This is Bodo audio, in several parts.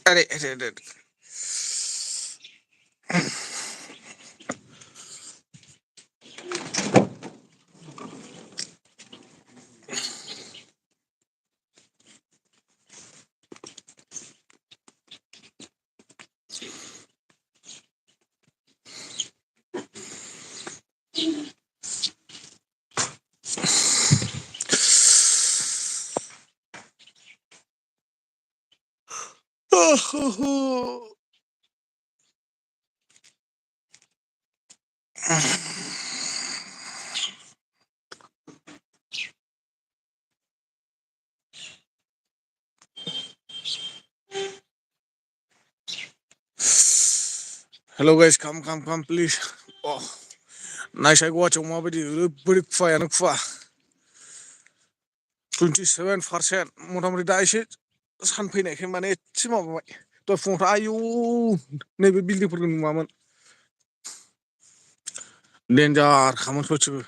Are are are Hello guys, come, please. Oh, nice I watch on my video. Pretty fire, 27% मोटामोटी दा एसे सानफैनायखाय माने एसे माबाबाय दहाय फुङावथ' आयौ नैबे बिल्डिंफोरखौ नुवामोन डेन्जार खामोन सयथिबो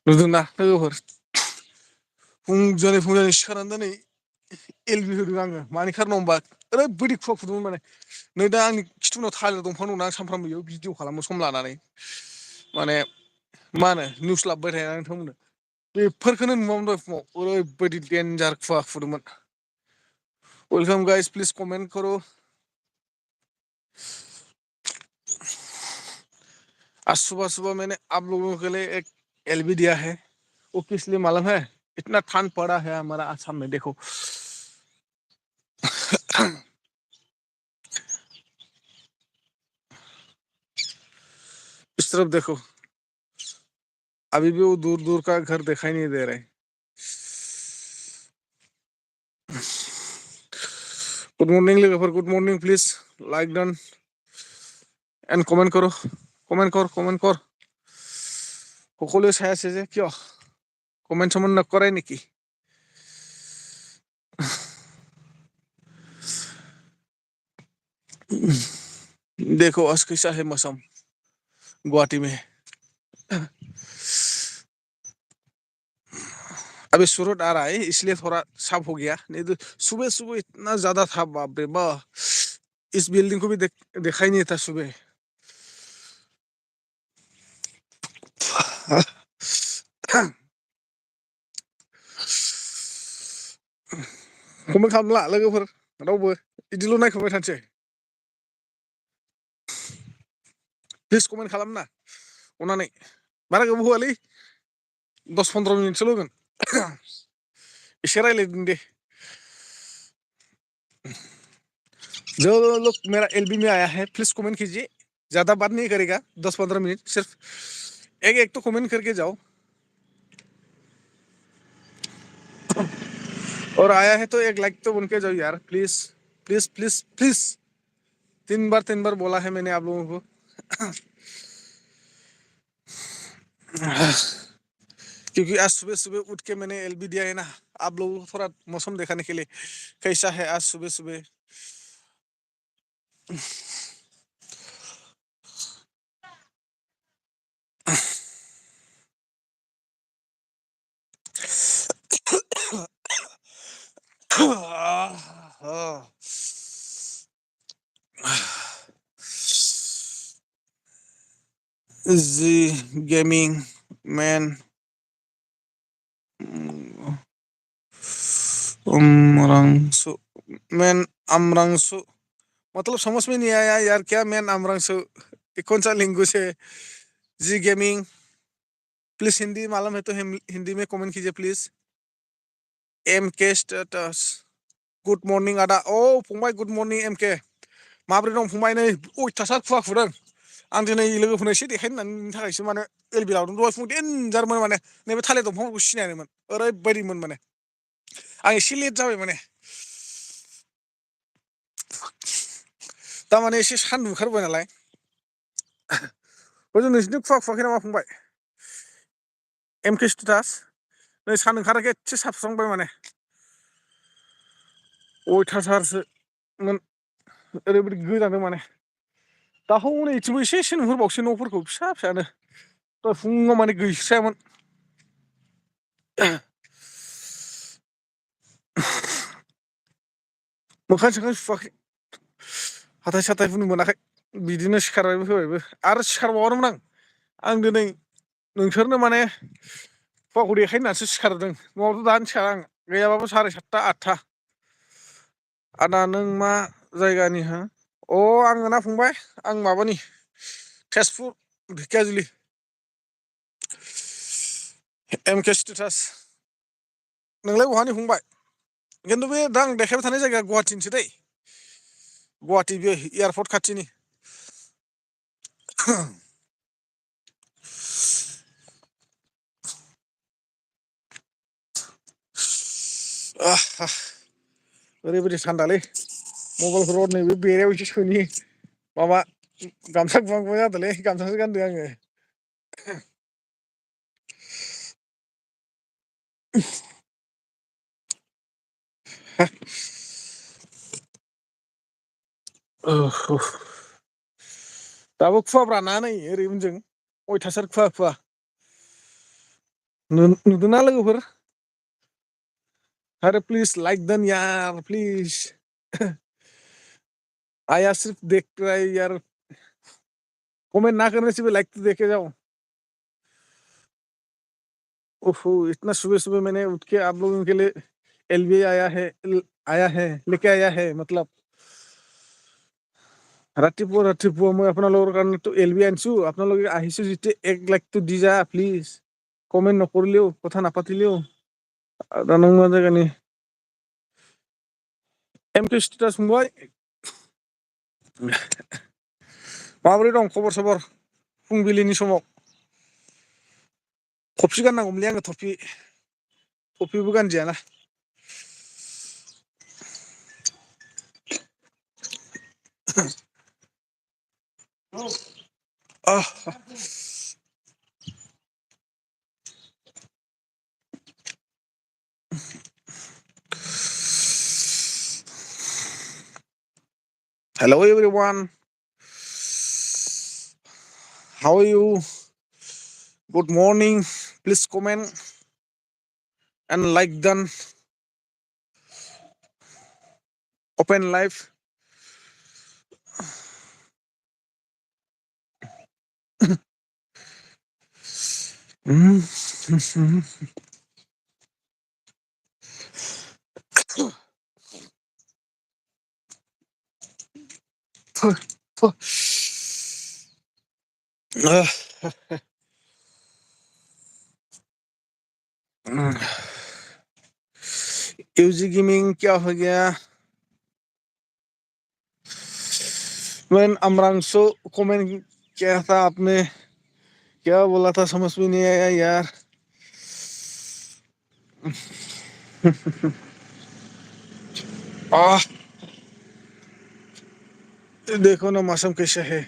नुदोंना लोगोफोर फुंजानि सिखारनानै दिनै एलबि होदों आङो मानि खारनाव होनबा ओरैबायदि खुवा खुदोंमोन माने नै दा आंनि खिथुनाव थालिर दंफां दंना आं सानफ्रामबो बेयाव भिडिअ खालामो सम लानानै माने मा होनो निउस लाबोबाय थाया नोंथांमोननो बेफोरखौनो नुवामोन दहाय फुङाव ओरैबायदि डेन्जार खुवा खुदोंमोन वेलकाम गाइस प्लीज कमेंट करो आज सुबह सुबह मैंने आप लोगों के लिए एक एलबी दिया है वो किस लिए मालूम है इतना ठंड पड़ा है हमारा आसाम में देखो इस तरफ देखो अभी भी वो दूर दूर का घर दिखाई नहीं दे रहे गुड मॉर्निंग लोगोफोर good morning please like Don and comment कर সকলোৱে চাই আছে যে কিয় কমেন্ট সমন নকৰে নেকি देखो आज कैसा है मौसम गुवाहाटी में अभी सूरज आ रहा है इसलिए थोड़ा साफ हो गया नहीं तो सुबह सुबह इतना ज्यादा था बाप रे बाप इस बिल्डिंग को भी देखा ही नहीं था सुबह कमेन्ट खालामला लोगोफोर रावबो इदिल' नायखाबाय थानोसै प्लिज कमेन्ट खालामना अननानै बारा गोबाव होआलै 10-15 मिनिटसोल' होगोन एसे रायलायदों दे जो लोग मेरा एलबी में आया है प्लीज कमेंट कीजिए ज्यादा बात नहीं करेगा 10-15 मिनट सिर्फ एक तो कमेंट करके जाओ और आया है तो एक लाइक तो बन के जाओ यार प्लीज प्लीज प्लीज प्लीज 3 बार बोला है मैंने आप लोगों को क्योंकि आज सुबह सुबह उठ के मैंने एलबी दिया है ना आप लोगों को थोड़ा मौसम दिखाने के लिए कैसा है आज सुबह सुबह जी गेमिंग मैन अमरांसु मैन अमरांसु मतलब समझ में नहीं आया यार क्या मैन अमरांसु ये कौन सा लैंग्वेज है जी गेमिंग प्लीज हिंदी मालूम है तो हिंदी में कमेंट कीजिए please M K status good morning आदा ओ फंबाय गुड मॉर्निंग एम के माब्रै दं फंबाय नै अयथासार खुवा खुदों आं दिनै लोगोफोरनो एसे देखायनो होननायनि थाखायसो माने एलबि लावदों दहाय फुङाव डेन्जारमोन माने नैबे थालिर दंफांफोरखौ सिनायनोमोन ओरैबायदिमोन माने आं एसे लेट जाबाय माने तारमाने एसे सान्दुं ओंखारबाय नालाय हजों नोंसिनिथिं खुवा खुवाखै नामा फंबाय एम के स्टेटास नै सान ओंखाराखै एसे साबस्रांबाय माने अयथासारसोमोन ओरैबायदि गोजांदों माने दा हनै इथिंबो एसे नुहुरबावसै न'फोरखौ फिसा फिसानो दहाय फुङाव माने गैस्रायामोन मोखां सोखां सुवाखै हाथाय साथाय फुनो मोनाखै बिदिनो सिखारबायबो फैबायबो आरो सिखारबावानोमोन आं दिनै नोंसोरनो माने फावखौ देखायनो होननानैसो सिखारदों नङाबाथ' दानो सिखारा आं गैयाबाबो 7:30 8:00 आदा नों मा जायगानि हो अ आङो ना फंबाय आं माबानि तेजपुर ढेकियाजुलि MK स्टेटास नोंलाय बहानि फंबाय खिन्थु बे दा आं देखायबाय थानाय जायगाया गुवाहाटिनिसो दै गुवाहाटि बे एयारपर्ट खाथिनि ओरैबायदि थान्दालै मबाइलखौ नैबे बेरायाव एसे सोनि माबा गामसा गुहां गुहां जादोंलै गामसासो गानदों आङो दाबो खुवाब्रा ना नै ओरै उनजों अयथासार खुवा नुदोंना लोगोफोर अरे प्लीज लाइक देन यार प्लीज आया सिर्फ देख रहा है यार कमेंट ना करने से भी लाइक तो देखे जाओ ओहो इतना सुबह सुबह मैंने उठ के आप लोगों के लिए एलबी आया है लेके आया है मतलब ৰাতিপুৱা মই আপোনালোকৰ কাৰণে তো এলবি আনিছো আপোনালোকে আহিছো যেতিয়া এক লাইকটো দি যা প্লিজ কমেন্ট নকৰিলেও কথা নাপাতিলেও নং मा जायगानि MK स्टेटास फंबाय माबोरै दं खबर सबर फुंबिलिनि समाव थफि गाननांगौमोनलै आङो थफिबो गानजायाना Hello everyone, how are you? Good morning. Please comment and like then open live. UG gaming क्या हो गया मैन अमरांशु कमेंट किया था आपने क्या बोला था समझ में नहीं आया यार देखो ना मौसम कैसा है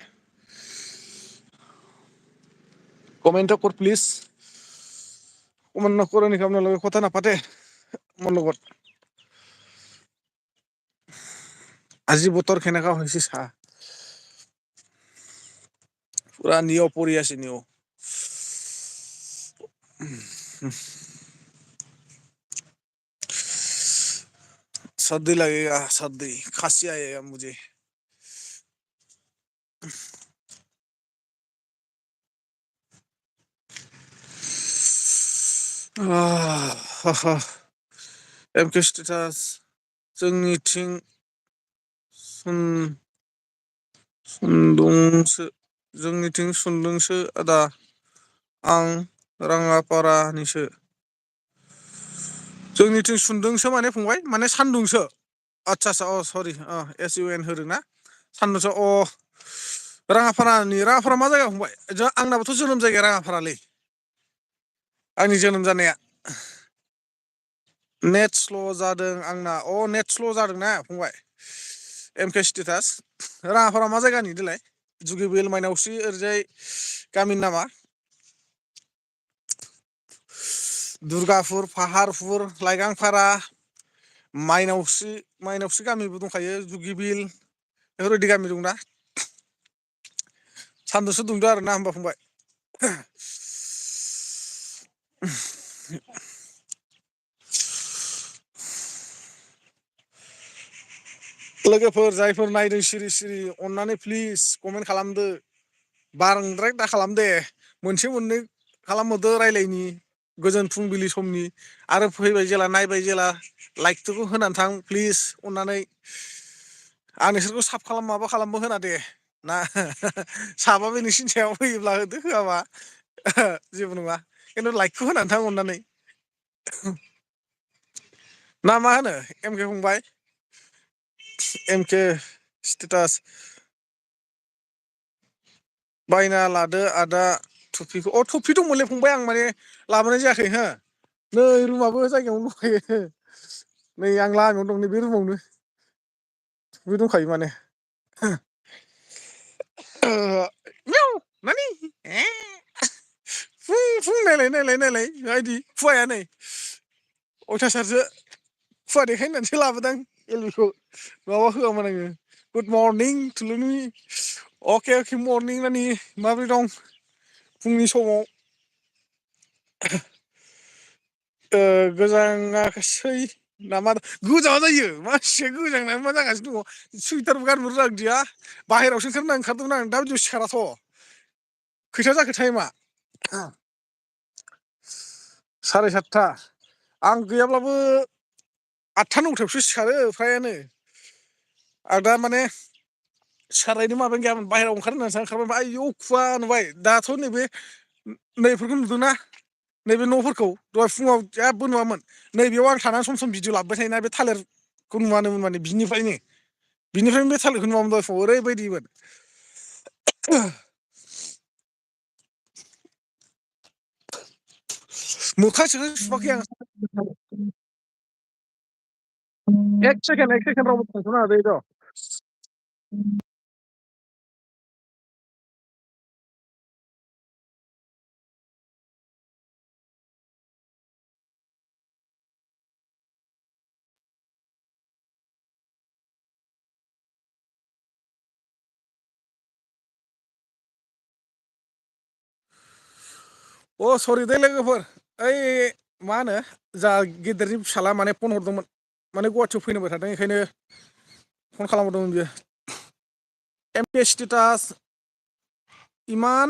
कमेंट कर प्लीज कमेंट नकरनि कामना लगे কথা নাপাতে মোৰ লগত আজি বতৰ কেনেকা হৈছে ছা পুরা নিও পৰি আছে নিও सर्दी लगेगा सर्दी खांसी आएगा मुझे MK स्टेटास जोंनिथिं सुन्दुंसो आदा आं राङापारानिसो जोंनिथिं सुन्दुंसो माने फंबाय माने सान्दुंसो आच्छा अ सरि SUN होदोंना सान्दुंसो राङापारा मा जायगा फंबाय आंनाबोथ' जोनोम जायगाया राङापारालै आंनि जोनोम जानाया नेट स्ल' जादों आंना नेट स्ल' जादोंना फंबाय MK स्टेटास राङापारा मा जायगानि देलाय जुगिबिल माइनावस्रि ओरैजाय गामिनि नामा दुर्गापुर फाहारपुर लाइगांपारा माइनावस्रि गामिबो दंखायो जुगिबिल बेफोरबायदि गामि दंना सानदुंसो दुंदो आरो ना होमबा फंबाय लोगोफोर जायफोर नायदों सिरि सिरि अननानै प्लिज कमेन्ट खालामदो बांद्राय दा खालाम दे मोनसे मोननै खालामहरदो रायलायनि गोजोन फुंबिलि समनि आरो फैबाय जेला नायबाय जेला लाइकखौ होनानै थां प्लिज अननानै आं नोंसोरखौ साब खालाम माबा खालामबो होना दे ना साबा बे नोंसिनि सायाव होयोब्ला होदो होआबा जेबो नङा खिन्थु लाइकखौ होनानै थां अननानै ना मा होनो एमके फंबाय एमके स्टेटास बायना लादो आदा टुपिखौ अ टुपि दंमोनलै फंबाय आं माने लाबोनाय जायाखै हो नै रुमाबो जायगायावनो दंखायो नै आं लामायावनो दं नै बे रुमावनो बे दंखायो माने नानि फुं फुं नायलाय नायलाय नायलाय माबायदि फुवाया नै अयथासारसो फुवा देखायनो होननानैसो लाबोदां एलबिखौ माबा होआमोन आङो गुड मर्निं थुलुंनि अके अके मर्निं नानि माबोरै दं फुंनि समाव गोजाङासै नामा गोजाङा जायो मानसिया गोजांनानै मा जागासिनो दङ सुइटारबो गाननो रोंदिया बाहेरायावसो ओंखारना ओंखारदोंमोन आं दा बिदियाव सिखाराथ' खैथा जाखो टाइमा 7:30 आं गैयाब्लाबो 8-9थायावसो सिखारो फ्रायानो आं दा माने सिखारनायनि माबायानो गैयामोन बाहेरायाव ओंखारनो होननानैसो ओंखारबाय आयौ खुवा नुबाय दाथ' नैबेफोरखौ नुदोंना नैबे न'फोरखौ दहाय फुङाव जेबो नुवामोन नैबेयाव आं थानानै सम सम भिडिअ लाबोबाय थायोना बे थालिरखौ नुवानोमोन माने बिनिफ्रायनो बे थालिरखौ नुवामोन दहाय फुङाव ओरैबायदिमोन मोखां सोखां सुवाखै आं एक सेकेन्ड रावबो थांथ'नो हादो र' अ सरि दे लोगोफोर ओइ मा होनो जा गेदेरनि फिसाला माने फन हरदोंमोन माने गुवाहाटियाव फैनो थादों बेखायनो फन खालामहरदोंमोन बियो एमके स्टेटास इमान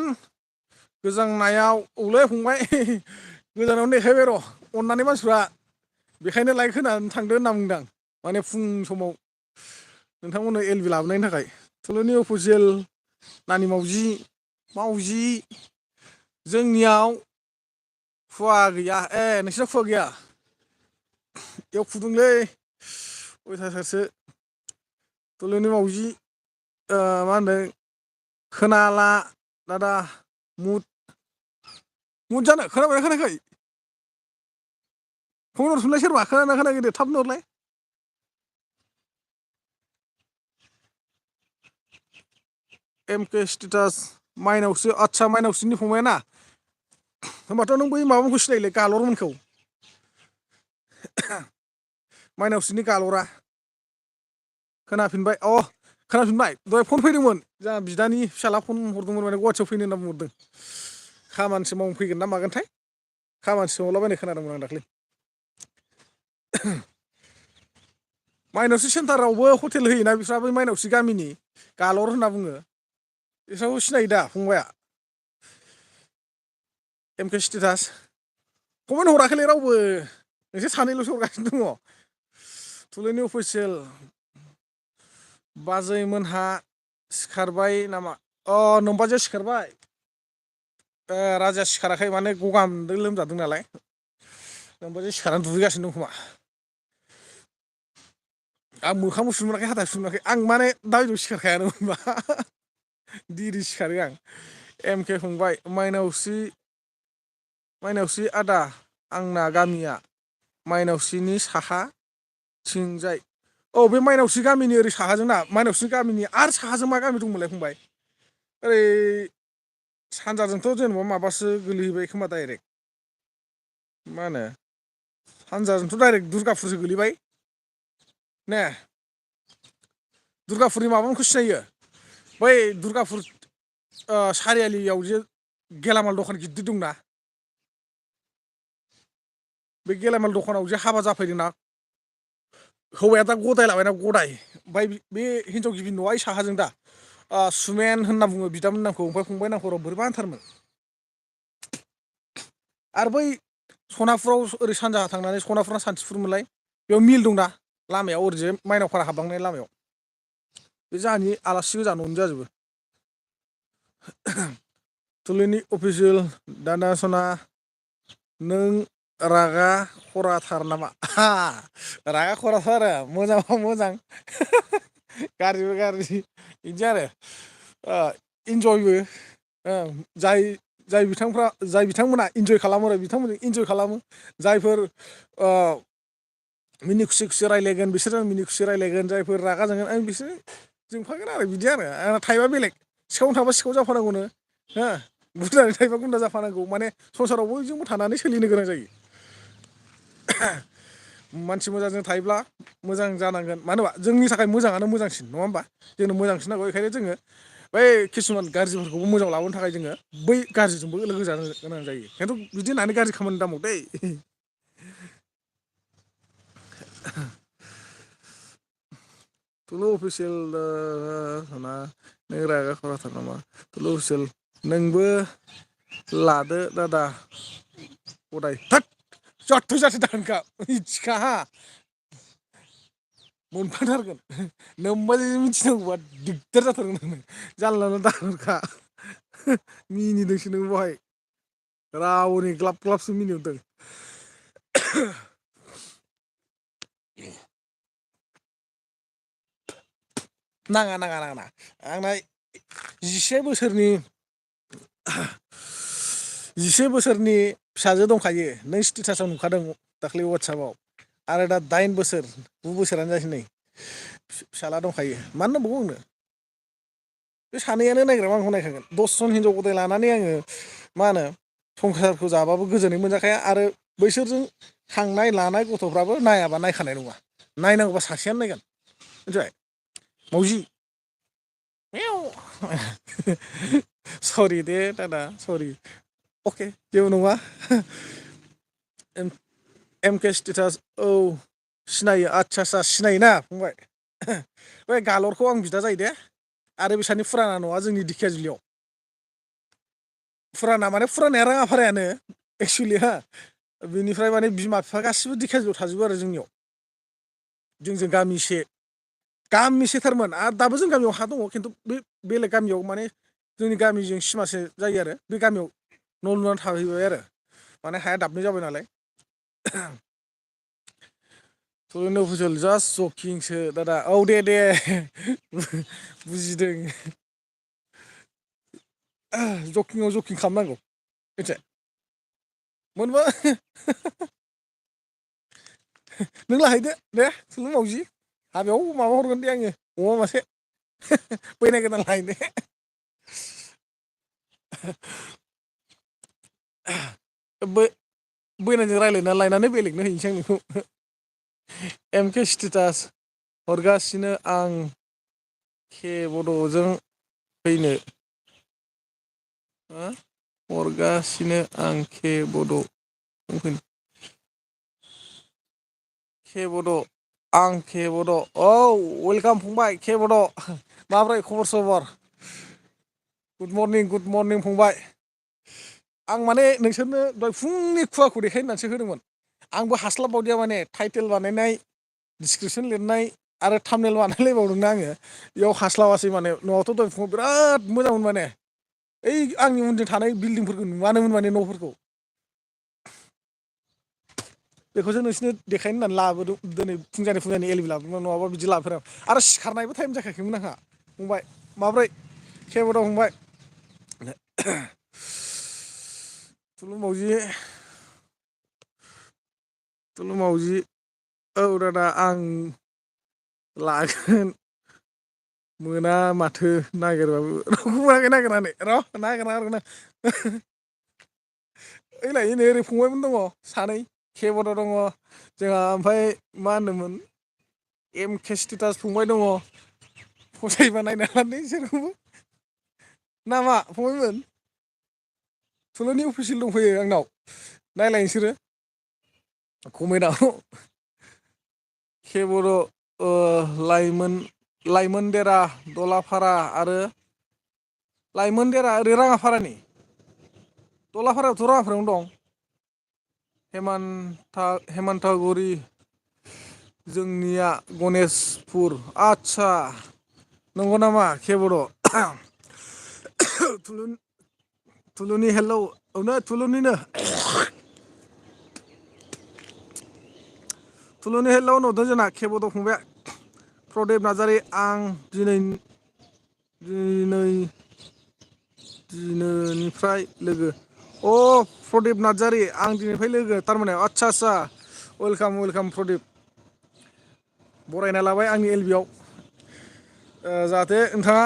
गोजांनायाव औलै फंबाय गोजांनायावनो देखायबाय र' अननानै मानसिफ्रा बेखायनो लाइक होनानै थांदो होनना बुंदां माने फुं समाव नोंथांमोननो एलबि लाबोनायनि थाखाय थुलुनि अफिसियेल नानि मावजि जोंनियाव खुवा गैया नोंसिनाव खुवा गैया बेयाव फुदुंलै अयथासारसो थुलुनि मावजि मा होनदों खोनाला दादा मुद जानो खोनाबायना खोनायाखै फन हरफिनलाय सोरबा खोनादोंना खोनायाखै दे थाबनो हरलाय एमके स्टेटास माइनावसो आदसा माइनावसोनि फंबाय ना होमबाथ' नों बै माबाखौ सिनायोलै गालरमोनखौ माइनावस्रिनि गालरा खोनाफिनबाय खोनाफिनबाय दहाय फन फैदोंमोन जोंहा बिदानि फिसाला फन हरदोंमोन माने गुवाहाटियाव फैनो होनना बुंहरदों खामानिसो मावनो फैगोन ना मागोनथाय खामानिसो मावलाबायनाय खोनादोंमोन आं दाख्लै माइनावस्रि सेन्टारावबो हटेल होयोना बिस्राबो माइनावस्रि गामिनि गालर होनना बुङो बिस्राखौ सिनायो दा फंबाया एमके स्टेटास कमेन्ट हराखैलै रावबो नोंसोर सानैल'सो हरगासिनो दङ थुलुनि अफिसियेल बाजैमोनहा सिखारबाय नामा नोमबाजैया सिखारबाय राजाया सिखाराखै माने गगा मोनदों लोमजादों नालाय नोमबाजैया सिखारनानै दुगैगासिनो दं खोमा आं मोखांबो सुनो मोनाखै हाथाय सुनो मोनाखै आं माने दा बायदियाव सिखारखायानो मोनबा दिरि सिखारो आं एमके फंबाय माइनावस्रि आदा आंना गामिया माइनावस्रिनि साहा थिंजाय बे माइनावस्रि गामिनि ओरै साहाजोंना माइनावस्रि गामिनि आरो साहाजों मा गामि दंमोनलाय फंबाय ओरै सानजाजोंथ' जेनेबा माबासो गोलैहैबाय खोमा डाइरेक्ट मा होनो सानजाजोंथ' डाइरेक्ट दुर्गाफुरसो गोलैबाय ने दुर्गापुरनि माबाखौ सिनायो बै दुर्गापुर सारियालियाव जे गेलामाल दखान गिदिर दंना बे गेलामाल दखानाव जे हाबा जाफैदोंना हौवाया दा गदायलाबायना गदाय ओमफ्राय बे हिनजाव गिबि न'आ ओइ साहाजों दा सुमेन होनना बुङो बिदामोन नामखौ ओमफ्राय फंबाय नामखौ र' बोरैबा होनथारमोन आरो बै सनापुराव ओरै सानजाहा थांनानै सनापुरा सान्थिफुरमोनलाय बेयाव मिल दंना लामायाव ओरैजाय माइनावपारा हाबलांनाय लामायाव बे जोंहानि आलासि गोजा न'नि जाजोबो थुलेनि अफिसियेल दाना सना नों रागा खराथार नामा रागा खराथार आरो मोजांबा मोजां गाज्रिबा गाज्रि बिदि आरो इन्जयबो जाय बिथांमोना इन्जय खालामो आरो बिथांमोनजों इन्जय खालामो जायफोर मिनि खुसि रायलायगोन बिसोरजों मिनि खुसि रायलायगोन जायफोर रागा जोंगोन आं बिसोर जोंफागोन आरो बिदि आरो आंना टाइपआ बेलेग सिखावनो थाबा सिखाव जाफानांगौनो हो गुन्दानि थायोबा गुन्दा जाफानांगौ माने संसाराव बयजोंबो थानानै सोलिनो गोनां जायो मानसि मोजांजों थायोब्ला मोजां जानांगोन मानो होनबा जोंनि थाखाय मोजाङानो मोजांसिन नङा होमबा जोंनो मोजांसिन नांगौ बेखायनो जोङो बै किसुमान गाज्रिफोरखौबो मोजां लाबोनो थाखाय जोङो बै गाज्रिजोंबो लोगो जानो गोनां जायो खिन्थु बिदि होननानै गाज्रि खामानि दामाव दै थुलु अफिसियेल ना नों रागा खराथार नामा थुलु अफिसियेल नोंबो लादो दादा गदाय थोद जाथ्थो जाथ्थो दाहोनखा मिथिखा हा मोनफाथारगोन नोम्बा मिथिनांगौबा दिगदार जाथारगोन नोंनो जानला मोनला दाहरखा मिनिदोंसो नों बहाय रावनि ग्लाब ग्लाबसो मिनिहरदों नाङा आंना 11 बोसोरनि फिसाजो दंखायो नों स्टेटासाव नुखादों दाख्लै वाट्सएपाव आरो दा 8 बोसोर 9 बोसोरानो जायासै नै फिसाला दंखायो मानो नांबावगौ आंनो बे सानैयानो नायग्राबा आंखौ नायखागोन 10 जन हिनजाव गदाय लानानै आङो मा होनो संसारखौ जाबाबो गोजोनै मोनजाखाया आरो बैसोरजों खांनाय लानाय गथ'फ्राबो नायाबा नायखानाय नङा नायनांगौबा सासेयानो नायगोन मिथिबाय मावजि सरि दे दादा सरि अके जेबो नङा एम के स्टेटास औ सिनायो आदसा सिनायोना फंबाय बे गालरखौ आं बिदा जायो दे आरो बिसोरनि फुराना न'आ जोंनि दिखियाजुलियाव फुराना माने फुरानाया राङाफारायानो एक्सुवेलि हा बिनिफ्राय माने बिमा बिफा गासिबो दिखियाजुलियाव थाजोबो आरो जोंजों गामिसेथारमोन आरो दाबो जों गामियाव हा दङ खिन्थु बे बेलेग गामियाव माने जोंनि गामिजों सिमासे जायो आरो बे गामियाव न' लुनानै थाहैबाय आरो माने हाया दाबनै जाबाय नालाय थुलेन अफिसियेल जास्ट जकिंसो दादा औ दे बुजिदों जकिंआव जकिं खालामनांगौ मिथिबाय मोनबा नों लाहैदो दे थुलुन मावजि हाबायाव माबा हरगोन दे आङो अमा मासे बैनाय गोदान लायनो बैनायजों रायज्लायना लायनानै बेलेगनो हैनोसै आं नोंखौ एम के स्टेटास हरगासिनो आं के बड'जों फैनो हरगासिनो आं के बड' फैनो के बड' आं के बड' औ वेलकाम फंबाय के बड' माब्रै खबर सबर गुड मर्निं फंबाय आं माने नोंसोरनो दहाय फुंनि खुवाखौ देखायनो होननानैसो होदोंमोन आंबो हास्लाबबावदिया माने टाइटेल बानायनाय डिसक्रिपसन लिरनाय आरो थामनेल बानायलायबावदोंना आङो बेयाव हास्लाबासै माने न'आवथ' दहाय फुङाव बिराद मोजांमोन माने ओइ आंनि उनजों थानाय बिल्डिंफोरखौ नुवानोमोन माने न'फोरखौ बेखौसो नोंसोरनो देखायनो होननानै लाबोदों दिनै फुंजानि एलबि लाबोदोंमोन नङाबा बिदि लाबोफेरा आरो सिखारनायबो टाइम जाखायाखैमोन आंहा फंबाय माब्रै के बड' फंबाय थुलुन मावजि औ दादा आं लागोन मोना माथो नागिरबाबो रावखौबो मोनाखै नागिरनानै नागिरना हरगोन आं ओइलाय नै ओरै फंबायमोन दङ सानै के बड' दङ जोंहा ओमफ्राय मा होनोमोन एम के स्टेटास फंबाय दङ फसायबा नायना लानो इसोरखौबो नामा फंबायमोन थुलुनि अफिसियेल दंफैयो आंनाव नायलाय नोंसोरो कमेन्टआव केबर' लाइमोन देरा दलाफारा आरो लाइमोन देरा ओरै राङाफारानि दलाफारायावथ' राङाफारायावनो दं हेमान्थागुरि जोंनिया गनेशपुर आदसा नंगौ नामा केबर' थुलुनि हेलौ औनो थुलुनिनो थुलुनि हेलौ नुदों जोंना केबद' फंबाय प्रदिप नार्जारि आं दिनैनिफ्राय लोगो अ प्रदिप नार्जारि आं दिनैनिफ्राय लोगो थारमाने आदसा वेलकाम प्रदिप बरायना लाबाय आंनि एलबि आव जाहाथे नोंथाङा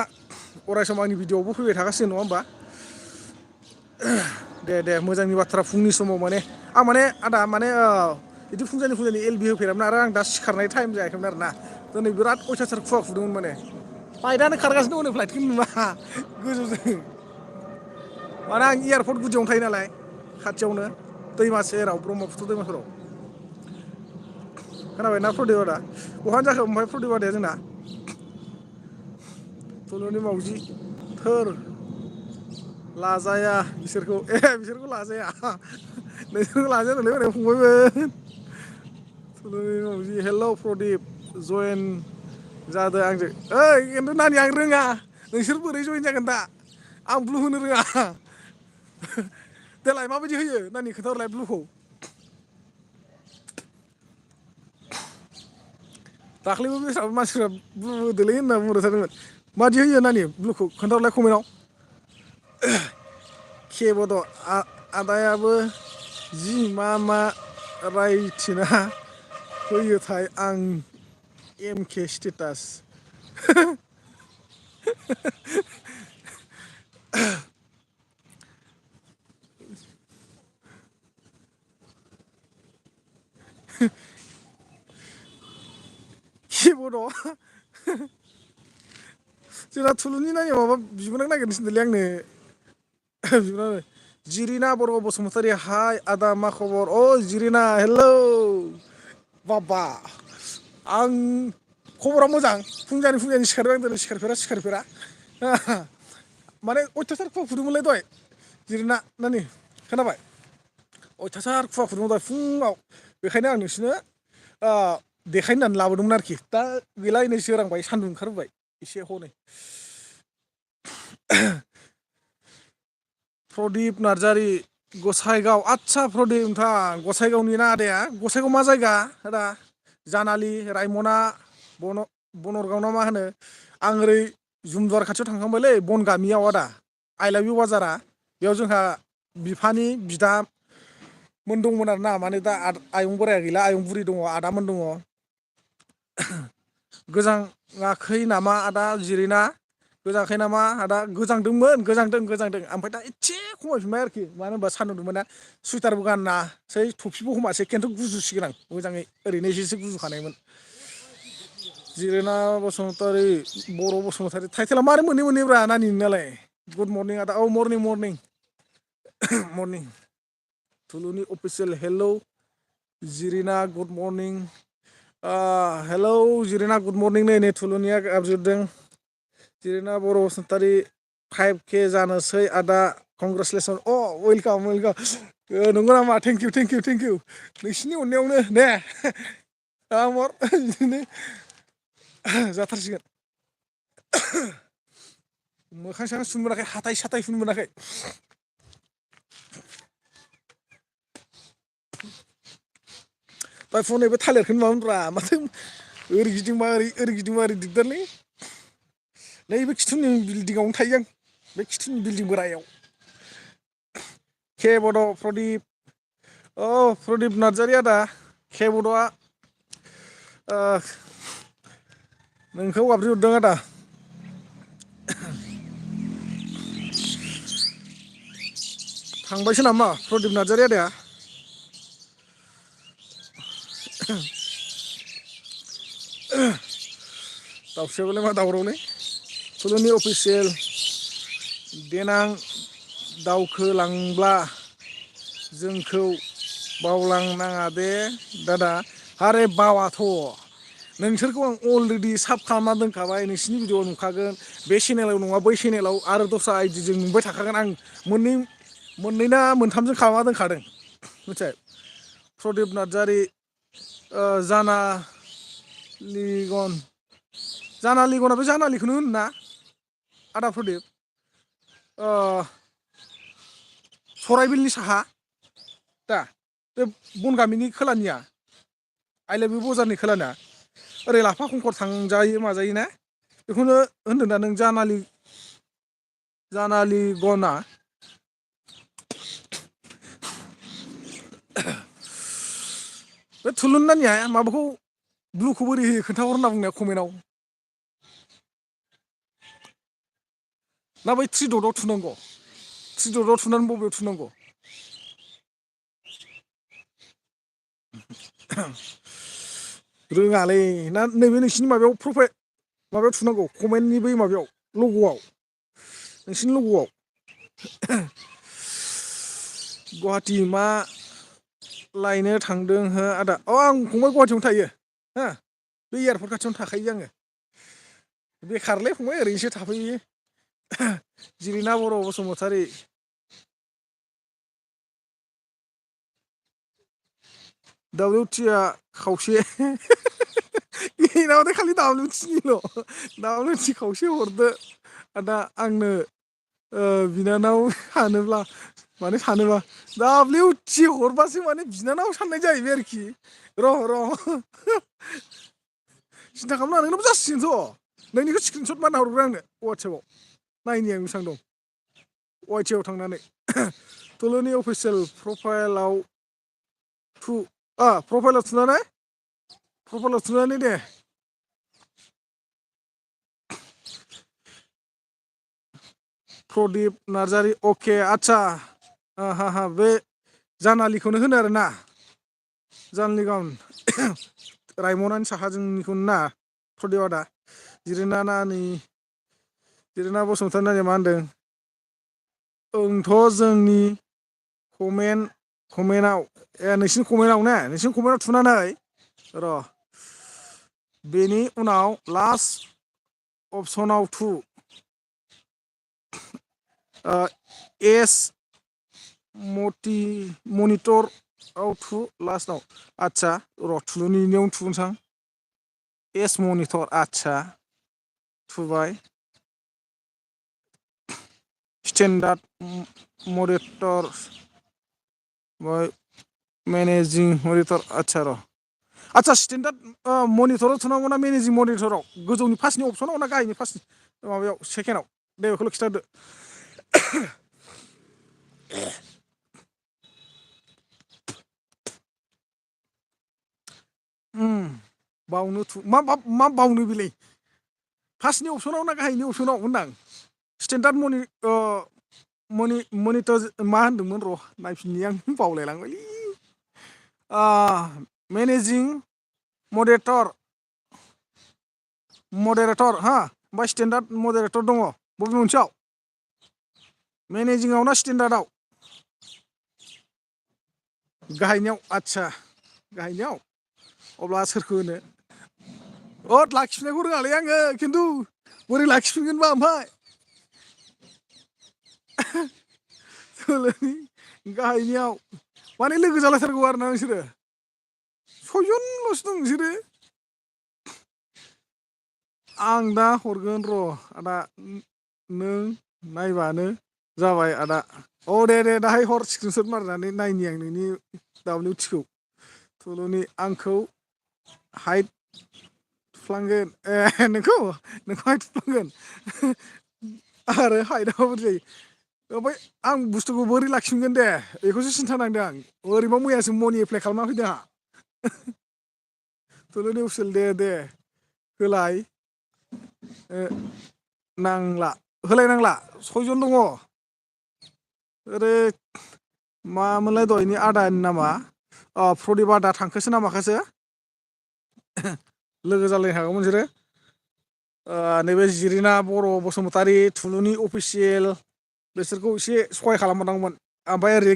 अरायसम आंनि भिडिअ'आवबो फैबाय थागासिनो नङा होमबा दे मोजांनि बाथ्रा फुंनि समाव माने आं माने आदा माने बिदि फुंजानि एलबि होफेरामोन आरो आं दा सिखारनाय टाइम जायाखैमोन आरोना दिनै बिराद अयथासार खुवा खुदोंमोन माने फ्लाइटआनो खारगासिनो दङ फ्लाइटखौनो नुवा गोजौजों माने आं एयारपर्ट गुदियावनो थायो नालाय खाथियावनो दैमा सेराव ब्रह्मपुत्र दैमाफोराव खोनाबायना प्रदिप आदा बहानि जाखो ओमफ्राय प्रदिप आदाया जोंना थुलुनि मावजि थोर लाजाया बिसोरखौ लाजाया नोंसोरखौ लाजाया होनलाय फंबायमोन थुलुनि मावजि हेलौ प्रदिप जयेन जादों आंजों ओइ खिन्थु नानि आं रोङा नोंसोर बोरै जयेन जागोन दा आं ब्लु होनो रोङा देलाय माबायदि होयो नानि खोन्थाहरलाय ब्लुखौ दाख्लैबो बेसेबां मानसिफ्रा ब्लु होदोलै होनना बुंबाय थादोंमोन मादि होयो नानि ब्लुखौ खोन्थाहरलाय कमेन्टआव केबद' आदायाबो जि मा रायथिना होयोथाय आं एम के स्टेटास केबद' जोंना थुलुनि नानि माबा बिबोनां नागिरनो थिनदोंलै आंनो जिरिना बर' बसुमतारी हाय आदा मा खबर अ जिरिना हेलौ बाबा आं खबरा मोजां फुंजानि सिखारबाय आं दिनै सिखारफेरा माने अयथासार खुवा खुदोंमोनलै दहाय जिरिना नानि खोनाबाय अयथासार खुवा खुदोंमोन दहाय फुङाव बेखायनो आं नोंसिनो देखायनो होननानै लाबोदोंमोन आरोखि दा गैला नै सोरांबाय सान्दुं ओंखारबोबाय एसे हनै प्रदिप नार्जारि गसाइगाव आदसा प्रदिप नोंथां गसाइगावनि ना आदाया गसाइगाव मा जायगा आदा जानालि रायमना बनरगाव ना मा होनो आं ओरै जुमदुवार खाथियाव थांखांबायलै बन गामियाव आदा आइ लाभ इउ बाजारा बेयाव जोंहा बिफानि बिदामोन दंमोन आरोना माने दा आयं बोराइया गैला आयं बुरि दङ आदामोन दङ गोजाङाखै नामा आदा जिरिना गोजाङाखै नामा आदा गोजांदोंमोन गोजांदों ओमफ्राय दा एसे खमायफिनबाय आरोखि मानो होनबा सान्दुं दुंबायना सुइटारबो गानासै थफिबो हमासै खिन्थु गुजुसिगोन आं मोजाङै ओरैनो एसेसो गुजुखानायमोन जिरिना बसुमतारी बर' बसुमतारी टाइटेला मारै मोननै नानि नोंनालाय गुड मर्निं आदा औ मर्निं थुलुनि अफिसियेल हेलौ जिरिना गुड मर्निं हेलौ जिरिना गुड मर्निं नै थुलुनिया गाबज्रिहरदों जिरिना बर' बसुमतारी 5K जानोसै आदा कंग्रेसुलेसन अ वेलकाम नंगौ नामा थेंक इउ नोंसिनि अननायावनो दे बिदिनो जाथारसिगोन मोखां सोखां सुनो मोनाखै हाथाय साथाय हुनो मोनाखै दहाय फुङाव नैबे थालिरखौनो माबाब्रा माथो ओरै गिदिंबा ओरै दिगदारलै नैबे खिथुनि बिल्डिंआवनो थायो आं बे खिथुनि बिल्डिं बोरायाव केबद' प्रदिप प्रदिप नार्जारि आदा केबद'आ नोंखौ गाबज्रिहरदों आदा थांबायसो नामा प्रदिप नार्जारि आदाया दाउस्रियाबोलाय मा दावरावलै थुलुनि अफिसियेल देनां दावखोलांब्ला जोंखौ बावलांनाङा दे दादा। आरे बावाथ' नोंसोरखौ आं अलरेडि साब खालामना दोनखाबाय नोंसिनि भिडिअ नुखागोन बे चेनेलाव नङा बै चेनेलाव आरो दस्रा आइडिजों नुबाय थाखागोन आं मोननै ना मोनथामजों खालामना दोनखादों मिथिबाय। प्रदिप नार्जारि जाना लिगन जाना लिगना बे जानालिखौनो होनो ना आदा प्रदिप सराइबिलनि साहा दा बे बनगामिनि खोलानिया आइलाबि बजारनि खोलाना ओरै लाफा खंखर थांजायो माजायो ना बेखौनो होनदों दा नों जानालि गना बे थुलुन नानिया माबाखौ ब्लुखौ बोरै होयो खोन्थाहर होनना बुंनाया कमेन्टआव ना बै थ्रि दटआव थुनांगौ थ्रि दटआव थुनानै बबेयाव थुनांगौ रोङालै ना नैबे नोंसिनि माबायाव प्रफाइल माबायाव थुनांगौ कमेन्टनि बै माबायाव लग'आव नोंसिनि लग'आव गुवाहाटि मा लायनो थांदों हो आदा अ आं फंबाय गुवाहाटियावनो थायो हो बे एयारपर्ट खाथियावनो थाखायो आङो बेखारलै फंबाय ओरैनोसो थाफैयो जिरिना बर' बसुमतारी WTआ खावसे बेनावथाय खालि WTनिल' WT खावसे हरदो आदा आंनो बिनानाव सानोब्ला माने सानोबा WT हरबासो माने बिनानाव साननाय जाहैबाय आरोखि र' सिन्था खालामनाङा नोंनाबो जासिगोनथ' नोंनिखौ स्क्रिनसट मारना हरग्रो आंनो वाट्सएपाव नायनि आं बेसेबां दं वाइटिआव थांनानै थुलुनि अफिसियेल प्रफाइलाव प्रफाइलाव थुनानै दे प्रदिप नार्जारि अके आदसा बे जानालिखौनो होनो आरोना जानालि गाउन रायमनानि साहाजोंनिखौ ना प्रदिप आदा जिरिना बसुमतारी नानिया मा होनदों ओंथ' जोंनि कमेन्टआव नोंसिनि कमेन्टआव ने नोंसिनि कमेन्टआव थुनानै र' बेनि उनाव लास्ट अपसनाव थु एस मनिटराव थु लास्टाव आदसा र' थुलुनियावनो थुनोसां एस मनिटर आदसा थुबाय स्टेन्डार्ड मनिटर मेनेजिं मनिटर आदसा स्टेन्डार्ड मनिटराव थुनांगौ ना मेनेजिं मनिटराव गोजौनि फार्स्टनि अपसनाव ना गाहायनि फार्स्ट माबायाव सेकेन्डआव दे बेखौल' खिन्थादो बावनो मा बावनो बेलाय फार्स्टनि अपसनाव ना गाहायनि अपसनाव होनदां स्टेन्डार्ड मनिटर मा होनदोंमोन र' नायफिननि आं बावलायलांबायलै मेनेजिं मडेरेटर हा ओमफ्राय स्टेन्डार्ड मडेरेटर दङ बबे मोनसेयाव मेनेजिंआव ना स्टेन्डार्डआव गाहायनियाव आदसा गाहायनियाव अब्ला सोरखौ होनो लाखिफिननायखौ रोङालै आङो खिन्थु बोरै लाखिफिनगोनबा ओमफ्राय गाहायनियाव माने लोगो जालायथारगौ आरोना नोंसोरो सयजनल'सो दं नोंसोरो आं दा हरगोन र' आदा नों नायबानो जाबाय आदा दे दाहाय हर स्क्रिनसट मारनानै नायनि आं नोंनि WTखौ थुलुनि आंखौ हाइट थुफ्लांगोन नोंखौ हाइट थुफ्लांगोन आरो हाइटआबो बोरै जायो ओमफ्राय आं बुस्थुखौ बोरै लाखिफिनगोन दे बेखौसो सिन्था नांदों आं ओरैबा मैयासो मनि एप्लाइ खालामना फैदों आंहा थुलुनि अफिसियेल दे होलाय नांला होलायनांला सयजन दङ ओरै मामोनलाय दहायनि आदानि नामा प्रदिप आदा थांखोसो ना माखोसो लोगो जालायनो हागौमोन नोंसोरो नैबे जिरिना बर' बसुमतारी थुलुनि अफिसियेल बिसोरखौ एसे सहाय खालामबावनांगौमोन। ओमफ्राय ओरै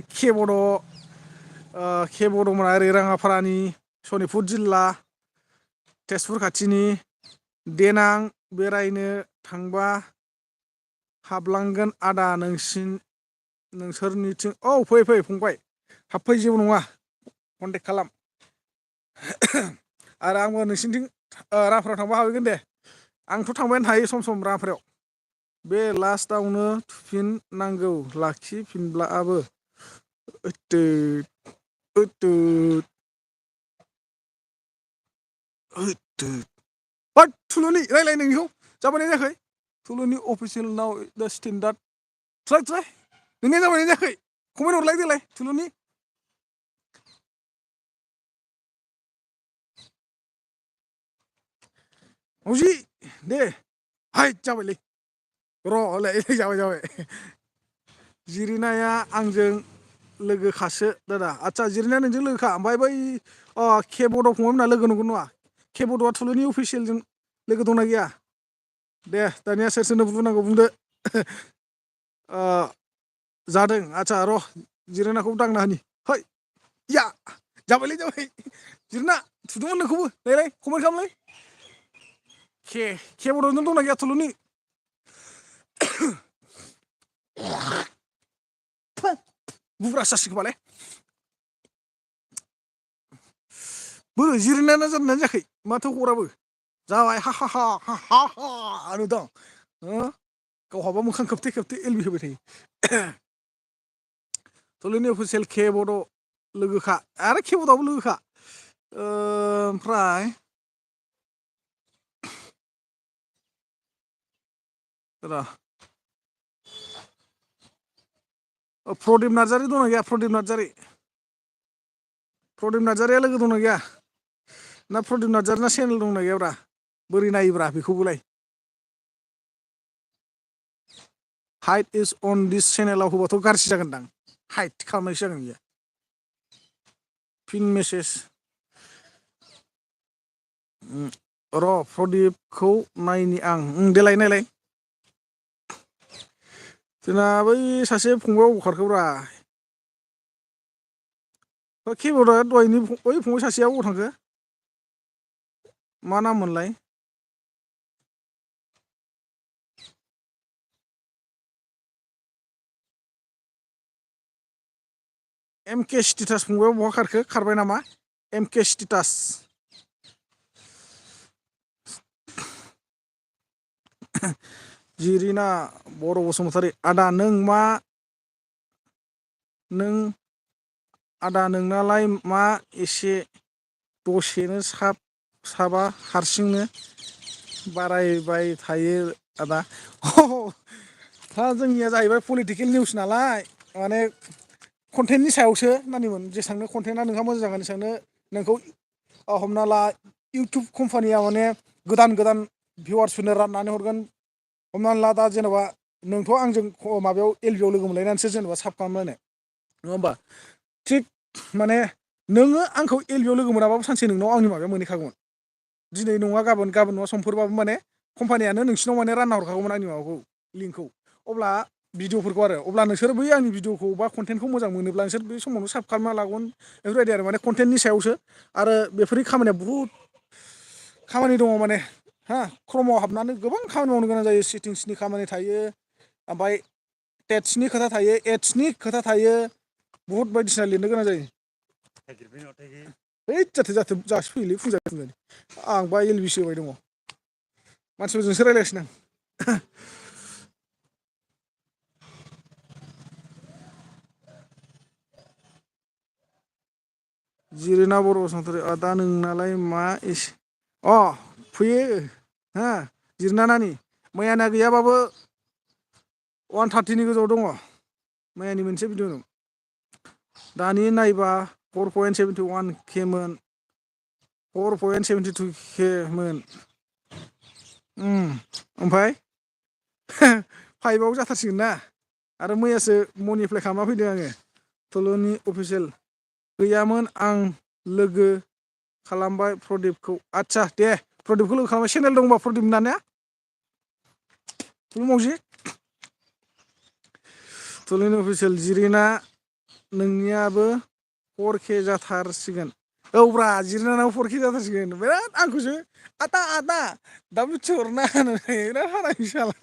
केब'दमोना ओरै राङाफारानि सनितपुर जिल्ला तेजपुर खाथिनि देनां बेरायनो थांबा हाबलांगोन आदा नोंसोरनिथिं औ फै फंबाय हाबफै जेबो नङा कन्टेक्ट खालाम। आरो आंबो नोंसिनिथिं रांफोराव थांबा हाबहैगोन दे। आंथ' थांबायानो थायो सम सम रांफोराव। बे लास्टावनो थुफिन नांगौ लाखिफिनब्लाबो होद थुलुनि रायलाय नोंनिखौ जाबायना जायाखै थुलुनि अफिसियेल नाव दा स्टेन्डार्ड ट्राय नोंनिया जाबायना जायाखै कमेन्ट हरलाय देलाय थुलुनि मावजि दे हाय जाबायलै र' हलाय जाबाय जिरिनाया आंजों लोगोखासो दादा आदसा जिरिनाया नोंजों लोगोखा ओमफ्राय बै केब'द' फंबायमोनहा लोगो नंगौ नङा केब'द'आ थुलुनि अफिसियेलजों लोगो दंना गैया दे दानिया सोर सोरनो बुंनांगौ बुंदो जादों आदसा र' जिरायनाखौ दांना होनि है या जाबायलै जाबाय जिरायना थुदोंमोन नोंखौबो नायलाय कमेन्ट खालामलाय केब'द'जों दंना गैया थुलुनि बुब्रासो जासिगोन खोमालै बोरो जिरायनायानो जादोंना जायाखै माथो हराबो जाबाय हा हा हा हा हा हा नुदों गावहाबा मोखां खोबथे खोबथे एलबि होबाय थायो थुलुनि अफिसियेल केब'द' लोगोखा आरो केब'दआबो लोगोखा ओमफ्राय र' प्रदिप नार्जारि दंना गैया प्रदिप नार्जारिया लोगो दंना गैया ना प्रदिप नार्जारिना चेनेल दंना गैयाब्रा बोरै नायोब्रा बेखौबोलाय हाइट इज अन दिस चेनेलाव होबाथ' गाज्रि जागोनदां हाइट खालामनायसो जागोन बियो फिन मेसेज र' प्रदिपखौ नायनि आं देलाय नायलाय जोंना बै सासे फंबाया अबाव खारखोब्रा केब'दआ दहायनि बै फंबाय सासेया अबाव थांखो मा नाम मोनलाय एम के स्टेटास फंबाया बहा खारखो खारबाय नामा एम के स्टेटास जिरिना बर' बसुमतारी आदा आदा नोंनालाय मा एसे दसेनो साबा हारसिंनो बारायबाय थायो आदा दा जोंनिया जाहैबाय पलिटिकेल निउस नालाय माने कन्टेन्टनि सायावसो मानिमोन जेसेबांनो कन्टेन्टआ नोंहा मोजां जागोन एसेबांनो नोंखौ हमना ला इउटुब कम्पानिया माने गोदान भिवार्सफोरनो राननानै हरगोन हमनानै ला दा जेनेबा नोंथ' आंजों माबायाव एलबि आव लोगो मोनलायनानैसो जेनेबा साब खालामलायनाय नङा होमबा थिग माने नोङो आंखौ एलबियाव लोगो मोनाबाबो सानसे नोंनाव आंनि माबायाव मोनहैखागौमोन दिनै नङा गाबोन नङा समफोरबाबो माने कम्पानियानो नोंसिनाव माने रानना हरखागौमोन आंनि माबाखौ लिंकखौ अब्ला भिडिअफोरखौ आरो अब्ला नोंसोर बै आंनि भिडिअखौ बा कन्टेन्टखौ मोजां मोनोब्ला नोंसोर बे समावनो साब खालामना लागोन बेफोरबायदि आरो माने कन्टेन्टनि सायावसो आरो बेफोरनि खामानिया बुहुद खामानि दङ माने हा क्रमआव हाबनानै गोबां खामानि मावनो गोनां जायो सेटिंसनि खामानि थायो ओमफ्राय टेक्सनि खोथा थायो एड्सनि खोथा थायो बुहुद बायदिसिना लिरनो गोनां जायो है जाथो जासो फैयोलै फुंजानि आंबा एलबिसो होबाय दङ मानसिफोरजोंसो रायज्लायगासिनो आं जिरिना बर' बसुमतारी दा नोंनालाय मा एसे फैयो हा जिरिना नानि मैयाना गैयाबाबो 130नि गोजौआव दङ मैयानि मोनसे भिडिअ दं दानि नायबा 4.71 के मोन 4.72 के मोन ओमफ्राय फाइभआव जाथारसिगोन ना आरो मैयासो मनि एप्लाइ खालामना फैदों आङो थुलुनि अफिसियेल गैयामोन आं लोगो खालामबाय प्रदिपखौ आदसा दे प्रदिपखौ लोगो खालामबाय चेनेल दंबा प्रदिप ना थुलु मावजि थुलुनि अफिसियेल जिरिना नोंनियाबो 4K जाथारसिगोन औब्रा जिरिनानाबो 4K जाथारसिगोन बिराद आंखौसो आदा WT हरना बिराद हारामी साला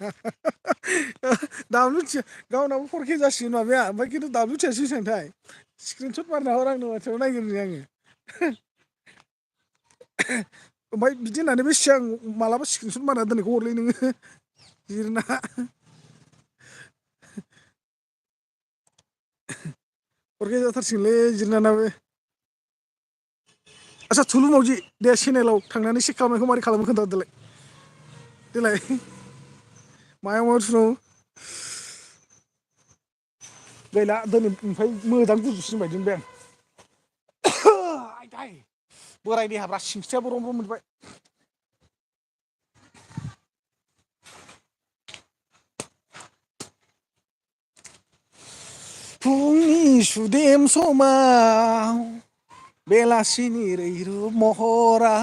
WT गावनाबो 4K जासिगोन माबाया ओमफ्राय खिन्थु WTआसो बेसेबांथाय स्क्रिनसट मारना हर आंनो वाट्सएपआव नायग्रोनि आङो ओमफ्राय बिदि होननानै बे सिगां मालाबा स्क्रिनसट मारना दोननायखौ हरलै नोङो जिरिना 4K जाथारसिगोनलै जिरिनानाबो आच्छा थुलु मावजि दे चेनेलाव थांनानै चेक खालामनायखौ मारै खालामो खोन्थाहर देलाय मायाव थुनांगौ गैला दिनैनिफ्राय मोजां गुजुसिनबायसो मोनबाय आं आयदै बोराय देहाफ्रा सिंस्रिया ब्रं ब्रं मोनबाय फुंनि सुदेम समाव बेलासिनि रैरुब महरा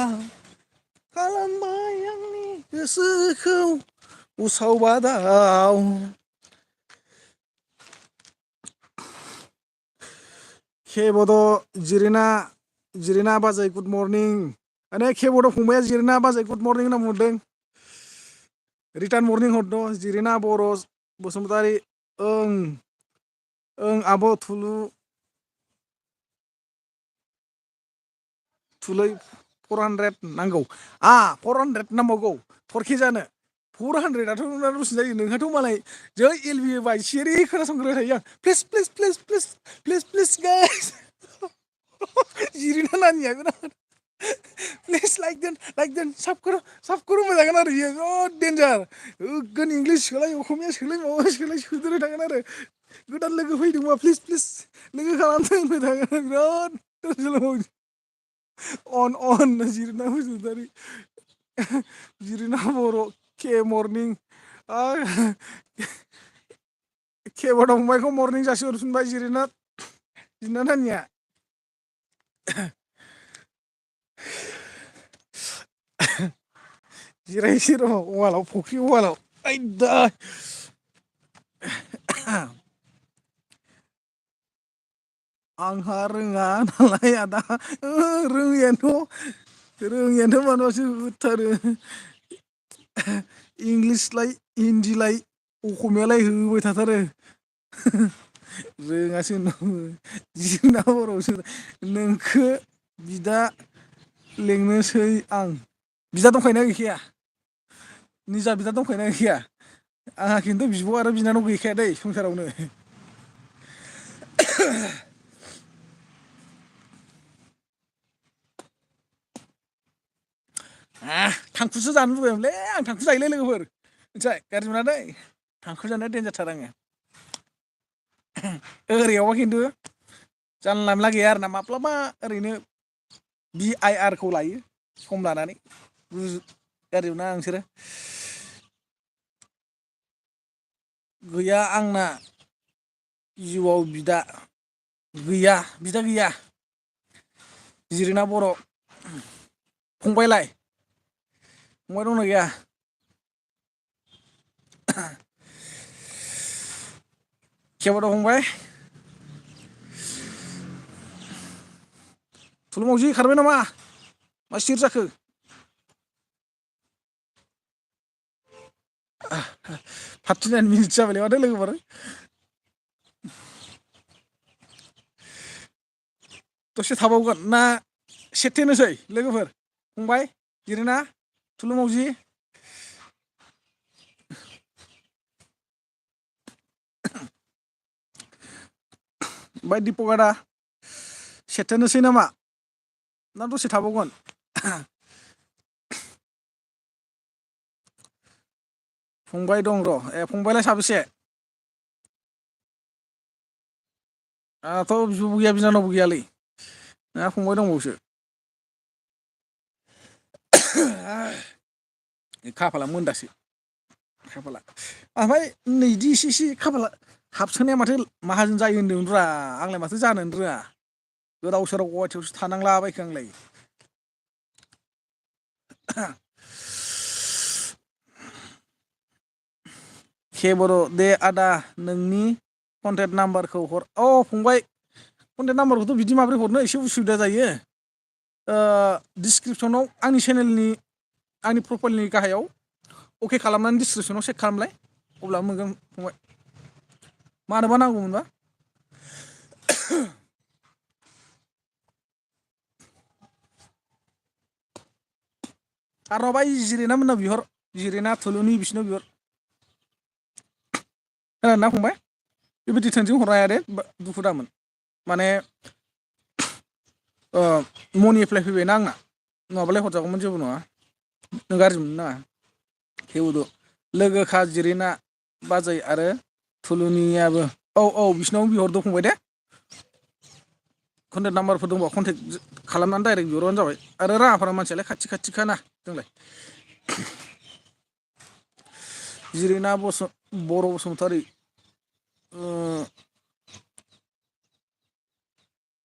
खालामबाय आंनि गोसोखौ उसाव बादाव केबद' जिरिना बाजै गुड मर्निं माने केबद' फंबाया जिरिना बाजै गुड मर्निं होनना बुंहरदों रिटार्न मर्निं हरद' जिरिना बर' बसुमतारी ओं आब' थुलै 400 नांगौ 400 नांबावगौ 4K जानो 400आथ' दसे जायो नोंहाथ' मालाय जै एलबि होबाय सिरि खोनासंग्रोबाय थायो आं प्लिस गाइस जिरिना नानिया बिराद प्लिज लाइक दोन साबस्क्राइब मोजागोन आरो इयो बिराद डेन्जार होगोन इंलिस सोलाय असमिया सोलाय माबा सोलाय सोदेरबाय थागोन आरो गोदान लोगो फैदोंबा प्लिज लोगो खालामदों होनबाय थागोन बिराद अन जिरिना बसुमतारी जिरिना बर' के मर्निं केबद' फंबायखौ मर्निं जासिहरफिनबाय जिरिना नानिया जिरायसै र' अवालाव फुख्रि अवालाव आयदा आंहा रोङा नालाय आदा रोङियानोथ' मानोबासो होथारो इंलिसलाय हिन्दीलाय असमियालाय होबाय थाथारो रोङासो जिरिना बर'सो नोंखो बिदा लेंनोसै आं बिदा दंखायोना गैखाया निजा बिदा दंखायोना गैखाया आंहा खिन्थु बिब' आरो बिनानाव गैखाया दै संसारावनो थांखुसो जानो लुबैयोमोनलै आं थांखु जायोलै लोगोफोर मिथिबाय गाज्रि मोना दै थांखु जानाया देन्जारथार आङो ओरैयावबा खिन्थु जानला मोनला गैया आरोना माब्लाबा ओरैनो BIR खौ लायो सम लानानै गाज्रि मोना नोंसोरो गैया आंना जिउआव बिदा गैया जिरिना बर' फंबायलाय फंबाय दंना गैया केबद' फंबाय थुलु मावजि खारबाय नामा मा सिरि जाखो 49 मिनिट जाबायलै माथो लोगोफोर दसे थाबावगोन ना सेथेनोसै लोगोफोर फंबाय जिरिना थुलु मावजि ओमफ्राय दिपक आदा सेथेनोसै नामा ना दसे थाबावगोन फंबाय दं र' फंबायलाय साबेसे आंहाथ' बिब'बो गैया बिनानावबो गैयालै नोंहा फंबाय दंबावोसो खाफाला मोनदासो खाफाला ओमफ्राय नैदि एसे खाफाला हाबसोनाया माथो माहाजोन जायो होन्दोंब्रा आंलाय माथो जानोनो रोङा गोदाव सोराव गुवाहाटियावसो थानांलाबायखो आंलाय बर' दे आदा नोंनि कन्टेक्ट नाम्बारखौ हर फंबाय कन्टेक्ट नाम्बारखौथ' बिदि माबोरै हरनो एसे उसुबिदा जायो डिसक्रिपसनाव आंनि चेनेलनि आंनि प्रफाइलनि गाहायाव अके खालामनानै डिसक्रिपसनाव चेक खालामलाय अब्ला मोनगोन फंबाय मानोबा नांगौमोनबा आरो बै जिरेना मोनना बिहर जिरेना थुलुनि बिसिनाव बिहर खोनादोंना फंबाय बेबायदि थोंजों हरनो हाया दे दुखु दामोन माने मनि एप्लाइ फैबायना आंना नङाबालाय हरजागौमोन जेबो नङा नों गाज्रि मोननो नाङा थेवबो लोगोखा जिरेना बाजै आरो थुलुनियाबो औ बिसिनावनो बिहरदो फंबाय दे कन्टेक्ट नाम्बारफोर दंबा कन्टेक्ट खालामनानै डाइरेक्ट बिहरबानो जाबाय आरो राङाफारा मानसियालाय खाथि खाथिखाना जोंलाय जिरेना बर' बसुमतारि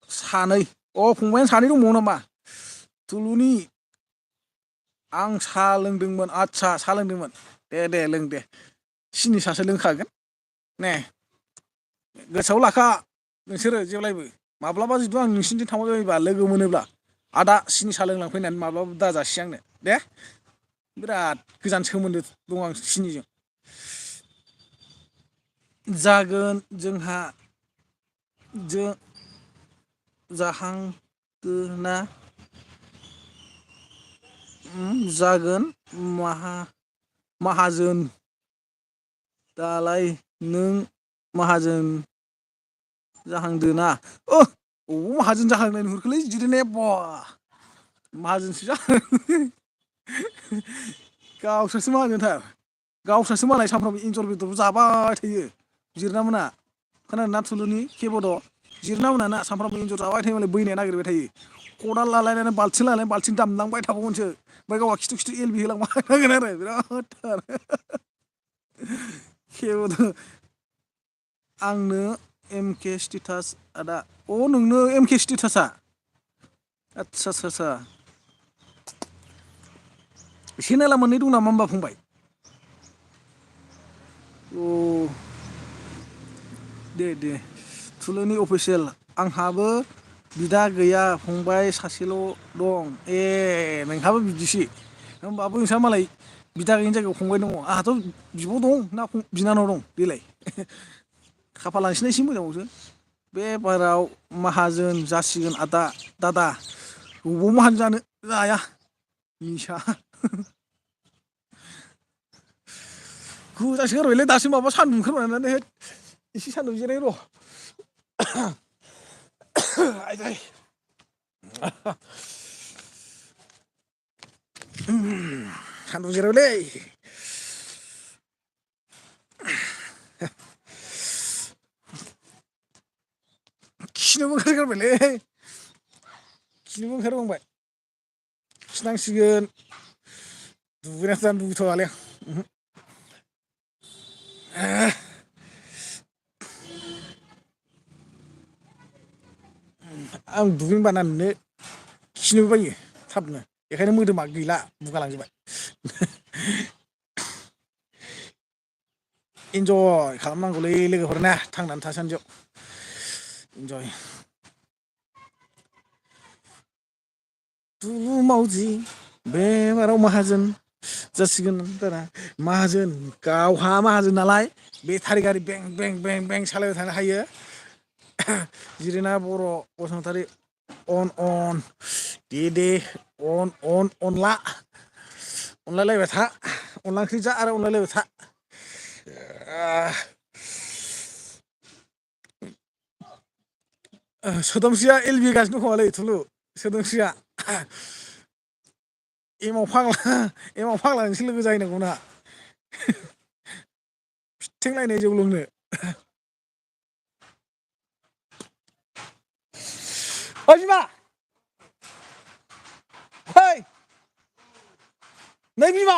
सानै फंबायानो सानै दंबावो नामा थुलुनि आं साहा लोंदोंमोन आदसा साहा लोंदोंमोन दे लों दे सिनि सासो लोंखागोन ने गोसोआव लाखा नोंसोरो जेब्लायबो माब्लाबा जुदि आं नोंसिनिथिं थांबाय बायोबा लोगो मोनोब्ला आदा सिनि साहा लोंलांफैनानै माब्लाबा दाजासि आंनो दे बिराद गोजान सोमोन्दो दं आं सिनिजों जागोन जोंहा जाहांगोना जागोन माहाजोन दालाय नों माहाजोन जाहांदोना अबाव माहाजोन जाहांनाय नुहुरखोलै जिरेनाया बा माहाजोनसो गावस्रासो माहाजोनथार गावस्रासो मालाय सानफ्रामबो एन्जर बेदरबो जाबाय थायो जिरेना मोना खोनादोंना थुलुनि केब'द' जिरेना मोनाना सानफ्रामबो एन्जर जाबाय थायो मालाय बैनाया नागिरबाय थायो खदाल लालायनानै बाल्थिं लानानै बाल्थिं दामलांबाय थाबावगोनसो ओमफ्राय गावहा खिथु एलबि होलांबाय थागोन आरो बिरादथार केब'द' आंनो एमके स्टेटास आदा नोंनो एमके स्टेटासा आदसा चेनेला मोननै दं नामा होमबा फंबाय दे थुलुनि अफिसियेल आंहाबो बिदा गैया फंबाय सासेल' दं नोंहाबो बिदिसो होमबाबो नोंस्रा मालाय बिदा गैयिनि जायगायाव फंबाय दङ आंहाथ' बिब' दं ना बिनानाव दं देलाय खाफाला नोंसिना एसे मोजांबावसो बे बाराव माहाजोन जासिगोन दादा बबाव माहाजोन जानो जाया निसा गोजांसो गारबायलै दासो माबा सान्दुं ओंखारनानै एसे सान्दुं जिराय र' आयदै सान्दुं जिरायबायलै खिनोबो ओंखारगारबायलै खिनांसिगोन दुगैनासो जानो लुगैथारालै आं दुगैनो बानानैनो खिनोबो बायो थाबनो बेखायनो मोदोमा गैला बुगालांजोबबाय इन्जय खालामनांगौलै लोगोफोरना थांनानै थासान्दियाव इन्जय थुलु मावजि बे बाराव माहाजोन जासिगोन दाना माहाजोन गावहा माहाजोन नालाय बेटारि गारि बें सालायबाय थानो हायो जिरेना बर' बसुमतारी अन दे अनलायलायबाय था अनला ओंख्रि जा आरो अनलायलायबाय था सोदोमस्रिया एलबि गासिनो दंखोमालै थुलु सोदोमस्रिया एमाव फाग्ला नोंसो लोगो जाहैनांगौ ना फिथिंलायनाय जौ लोंनो ओइ बिमा फै नै बिमा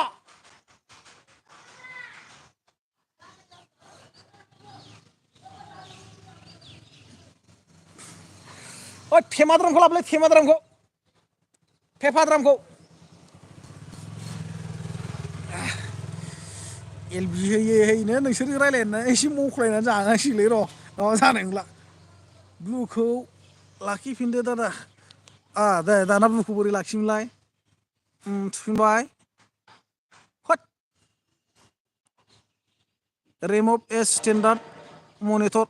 थेमाद्रामखौ लाबोलै थेफाद्रामखौ एलबि होयैनो नोंसोर रायलायना एसे मख्लायनानै जानांसिगोनलै र' माबा जानाय नंला ब्लुखौ लाखिफिनदो दादा दे दाना ब्लुखौ बोरै लाखिमोनलाय थुफिनबाय हट remove as standard monitor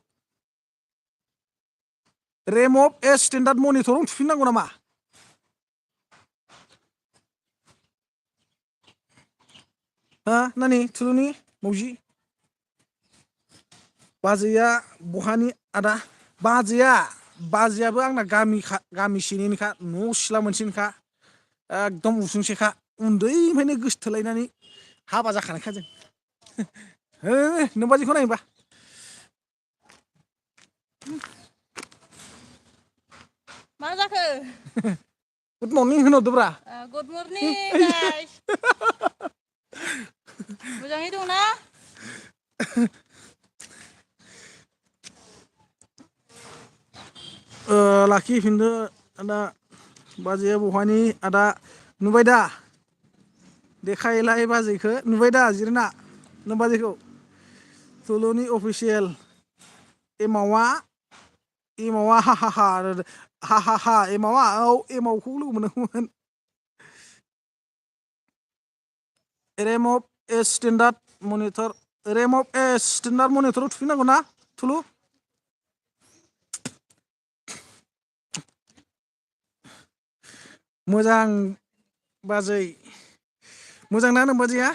remove as standard मनिटराव थुफिननांगौ नामा हा नानि थुलुनि मौजि बाजैया बहानि आदा बाजैयाबो आंना गामि सिनिनोखा न' सिथला मोनसेनिखा एकदम उसुंसेखा उन्दैनिफ्रायनो गोसोथोलायनानै हाबा जाखानायखा जों हो नोमबाजैखौ नायनोबा मा जाखो गुड मर्निं होनहरदोब्रा गुड मर्निं गाइस मोजाङै दंना लाखिफिनदो आदा बाजैया बहानि आदा नुबाय दा देखायलाय बाजैखौ नुबाय दा जिरायना नों बाजैखौ थुलुनि अफिसियेल एमावा हा एमावा औ एमावखौ लोगो मोनदोंमोन remove as standard monitor remove as standard मनिटराव थुफिननांगौ ना थुलु मोजां बाजै मोजां ना नों बाजैया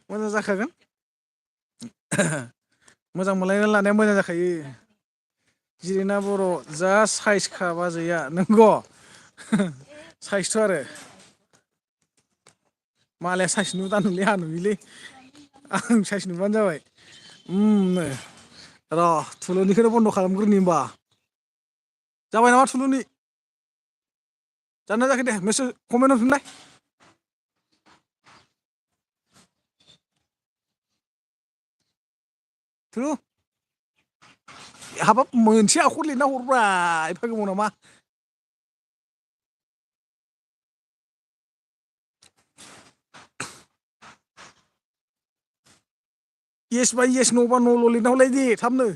मोजां जाखागोन मोजां मोनलायना लानाया मोजां जाखायो जिरिना बर' जा साइजखा बाजैया नंगौ साइजथ' आरो मालाया साइज नुदानोलै आंहा नुयोलै आं साइज नुबानो जाबाय र' थुलुनिखौनो बन्द' खालामग्रोनि होमबा जाबाय नामा थुलुनि जाना जायाखै दे मेसेज कमेन्ट हरफिनलाय थुलु हाबाब मोनसे आखर लिरना हरब्रा एफा गोबाव नामा येस बा येस नो बा न'ल' लिरना हरलाय दे थाबनो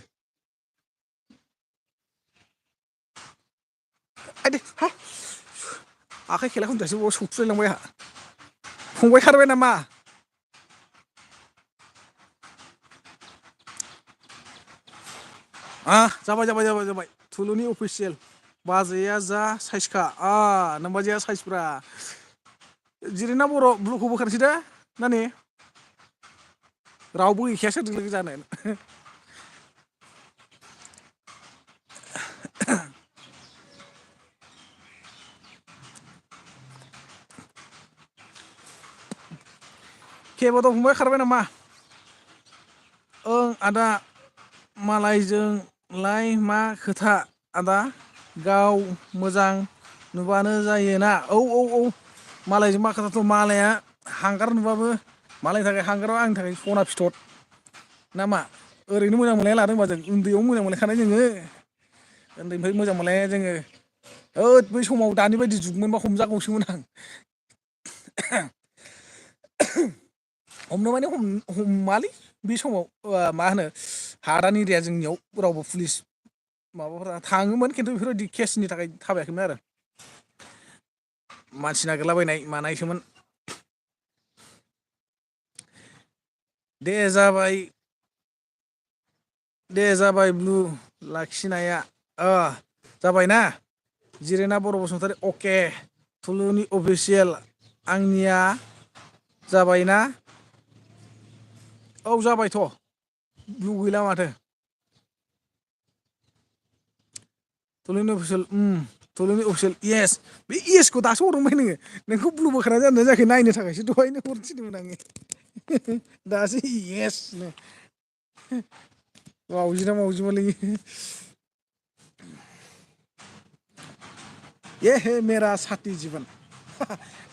आइदे हा आखाइ खेला खुन्थासो बाव सौथुलायलांबाय आंहा फंबाय खारबाय नामा जाबाय थुलुनि अफिसियेल बाजैया जा साइजखा नोमबाजैया साइजब्रा जिरिना बर' ब्लुखौ बोखारसै दे नानि रावबो गैखाया सोरजों लोगो जानो केब'द फंबाय खारबाय नामा ओं आदा मालायजोंलाय मा खोथा आदा गाव मोजां नुबानो जायोना औ मालायजों मा खोथाथ' मालाया हांगार नुबाबो मालायनि थाखाय हांगारा आंनि थाखाय सना फिथर ना मा ओरैनो मोजां मोनलायना लादों होनबा जों उन्दैयाव मोजां मोनलायखानाय जोङो उन्दैनिफ्राय मोजां मोनलायनाय जोङो बै समाव दानि बायदि जुगमोनबा हमजागौसोमोन आं हमनो माने हमालै बे समाव मा होनो हादान एरिया जोंनियाव रावबो पुलिस माबाफोरा थाङोमोन खिन्थु बेफोरबायदि केसनि थाखाय थाबायाखैमोन आरो मानसि नागिरलाबायनाय मानायसोमोन दे जाबाय ब्लु लाखिनाया जाबायना जिरिना बर' बसुमतारी अके थुलुनि अफिसियेल आंनिया जाबायना औ जाबायथ' ब्लु गैला माथो थुलुनि अफिसियेल येस बे येसखौ दासो हरबाय नोंखौ ब्लु बोखारना जादोंना जायाखै नायनो थाखायसो दहायनो हरनो थिनदोंमोन आङो दासो येसनो मावजिना मावजिमालै ये हे मेरा साथि जिबन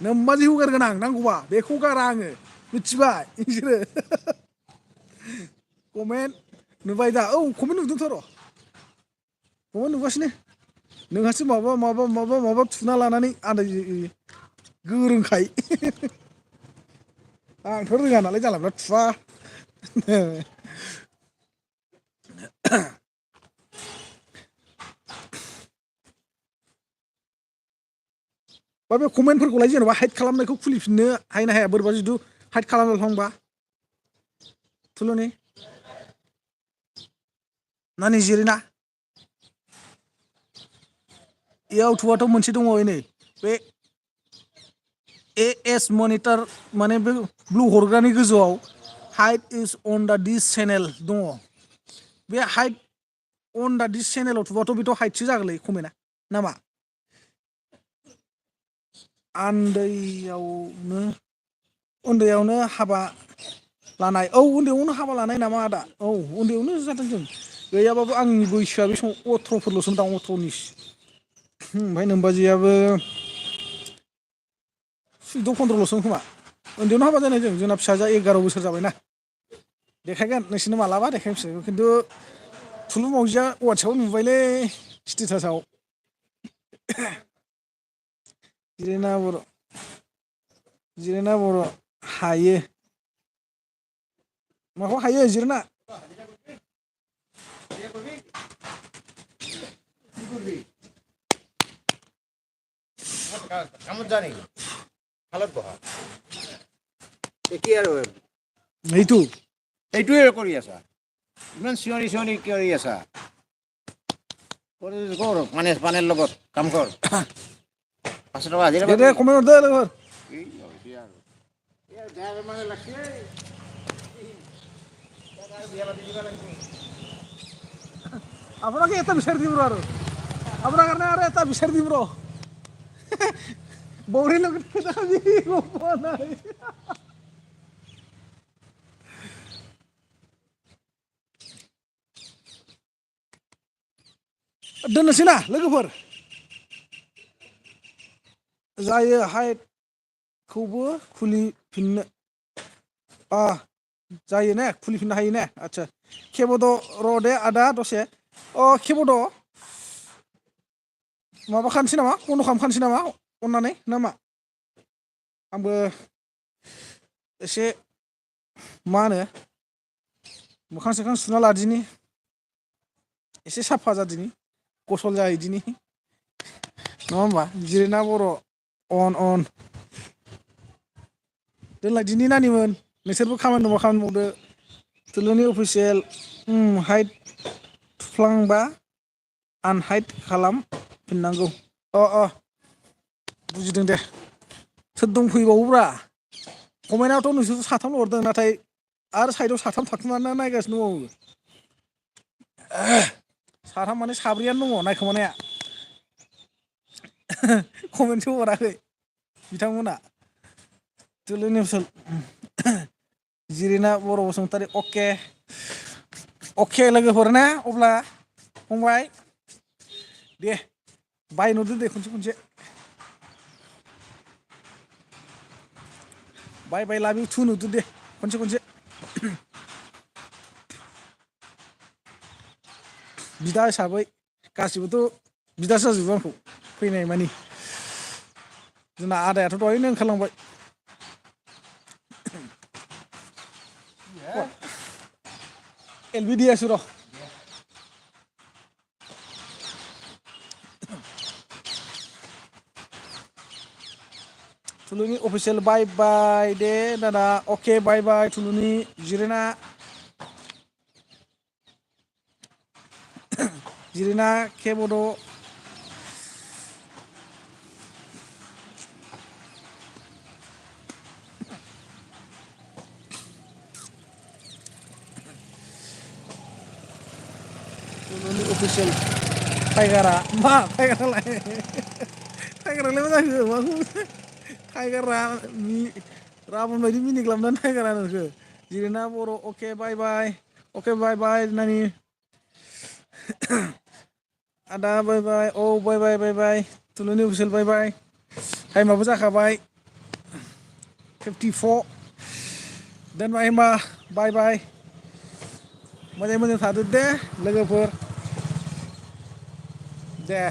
नोमबाजै हगारगोन आं नांगौबा बेखौ गारा आङो मिथिबाय नोंसोरो कमेन्ट नुबाय दा कमेन्ट नुदोंथ' र' कमेन्ट नुगासिनो नोंहासो माबा थुना लानानै आन्दाय गोरोंखाय आंथ' रोङा नालाय जालाब्रा थुवा बा बे कमेन्टफोरखौलाय जेनेबा हाइड खालामनायखौ खुलिफिननो हायो ना हाया बोरैबा जुदि हाइड खालामनो थांबा थुलुनि ना निजिरिना इउटुबाथ' मोनसे दङ नै बे एएस मनिटर माने बे ब्लु हरग्रानि गोजौआव हाइड इज अन दा दिस चेनेल दङ बे हाइड अन दा दिस चेनेलाव थुबाथ' बेथ' हाइडसो जागोनलै कमेन्टआ नामा उन्दैयावनो हाबा लानाय औ उन्दैयावनो हाबा लानाय नामा आदा औ उन्दैयावनो जादों जों गैयाबाबो आंनि बैसोआ बे समाव 18फोरल'सो दां 18 ओमफ्राय नोमबाजैयाबो 14-15ल'सो खोमा उन्दैयावनो हाबा जानाय जोंना फिसाजोआ 11 बोसोर जाबायना देखायगोन नोंसोरनो मालाबा देखायनोसै खिन्थु थुलु मावजिया वाट्सएपआव नुबायलै स्टेटासाव जिरेना बर' हायो माखौ हायो जिरेना এইটো এইটোৱে কৰি আছা ইমান চিঞৰি চিঞৰি কৰি আছা কৰ মানে পানেৰ লগত কাম কৰ 500 টকা হাজিৰা দে পাবি কমেণ্ট দে লগৰ আপোনাকে এটা বিচাৰি দিম আৰু আপোনাৰ কাৰণে আৰু এটা বিচাৰি দিম ৰ বৌৰীৰ লগত যাবি গম পোৱা নাই दोननोसै ना लोगोफोर जायो हाइडखौबो खुलिफिननो जायो ने खुलिफिननो हायो ने आच्छा केब'द र' दे आदा दसे केब'द माबा खानोसै नामा बन्द' खालामखानोसै नामा अननानै नामा आंबो एसे मा होनो मोखां सोखां सुना लादिनि एसे साफा जादिनि गसल जाहैदिनि नङा होमबा जिरेना बर' अन दोनलायदिनि नानिमोन नोंसोरबो खामानि दंबा खामानि मावदो थुलुनि अफिसियेल हाइड थुफ्लांबा आनहाइड खालामफिननांगौ बुजिदों दे सोर दंफैबावोब्रा कमेन्टआवथ' नोंसोर साथामल' हरदों नाथाय आरो साइडआव साथाम थाखुमाना नायगासिनो दंबावो साथाम माने साब्रैयानो दङ नायखोमानाया कमेन्टसो हराखै बिथांमोना थुलुनि जिरिना बर' बसुमतारी अके लोगोफोर ना अब्ला फंबाय दे बाय नुदो दे खनसे बाय लाभ इउ टु नुदो दे खनसे बिदा हिसाबै गासिबोथ' बिदासो जाजोबो आंखौ फैनाय मानि जोंना आदायाथ' दहायनो ओंखारलांबाय एलबिडियासो र' थुलुनि अफिसियेल बाय दे दादा अके बाय थुलुनि जिरेना केब'द थुलुनि अफिसियेल टाइगारालाय मा जाखो माखौ टाइगारा राबन बायदि मिनिग्लाबनानै टाइगारा नोंखो जिरेना बर' अके बाय नानि आदा बाय औ बाय थुलुनि अफिसियेल बाय टाइमाबो जाखाबाय 54 दोनबाय होमबा बाय मोजाङै मोजां थादो दे लोगोफोर दे